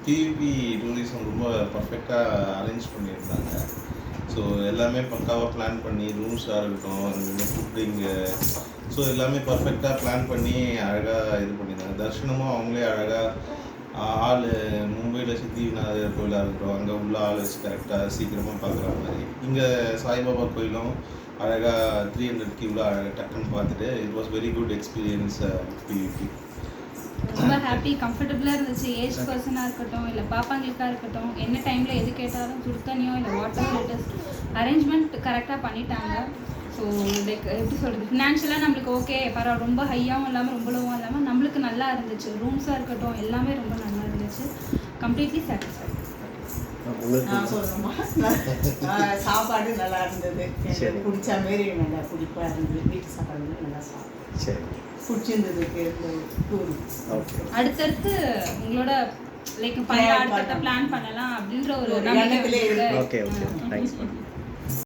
PVP tourism ரொம்ப பர்ஃபெக்டாக arrange பண்ணியிருந்தாங்க. ஸோ எல்லாமே பக்காவாக பிளான் பண்ணி ரூம்ஸாக இருக்கட்டும், ஃபுட்டிங்கு, ஸோ எல்லாமே பர்ஃபெக்டாக பிளான் பண்ணி அழகாக இது பண்ணியிருந்தாங்க. தரிசனமும் அவங்களே அழகாக ஆள் மும்பையில் சித்தி விநாயகர் கோயிலாக இருக்கட்டும், அங்கே உள்ள ஆள் வச்சு கரெக்டாக சீக்கிரமாக பார்க்குற மாதிரி. இங்கே சாய்பாபா கோயிலும் அழகாக 300 கியூவில் அழகாக டக்குன்னு பார்த்துட்டு it was very good experience PVP. ரொம்ப ஹாப்பி, கம்ஃபர்டபுளாக இருந்துச்சு. ஏஜ் பர்சனாக இருக்கட்டும், இல்லை பாப்பாங்களுக்காக இருக்கட்டும், என்ன டைமில் எது கேட்டாலும் சுடுத்தண்ணியோ இல்லை வாட்டர் லேட்டஸ்ட் அரேஞ்ச்மெண்ட் கரெக்டாக பண்ணிட்டாங்க. ஸோ லைக் எப்படி சொல்கிறது, ஃபினான்ஷியலாக நம்மளுக்கு ஓகே பரவாயில்ல, ரொம்ப ஹையாகவும் இல்லாமல் ரொம்ப லோவாகவும் இல்லாமல் நம்மளுக்கு நல்லா இருந்துச்சு. ரூம்ஸாக இருக்கட்டும் எல்லாமே ரொம்ப நல்லா இருந்துச்சு. Completely satisfied. சொல்லணுமா, சாப்பாடு நல்லா இருந்தது, எனக்கு பிடிச்ச மாரி நல்லா பிடிப்பாக இருந்தது. வீட்டு சாப்பாடு நல்லா சாப்பிட்டேன், பிடிச்சிருந்ததுக்கு டூர். அடுத்தடுத்து உங்களோட லைக் அடுத்த பிளான் பண்ணலாம் அப்படின்ற ஒரு நம்பிக்கை. Okay okay, thanks.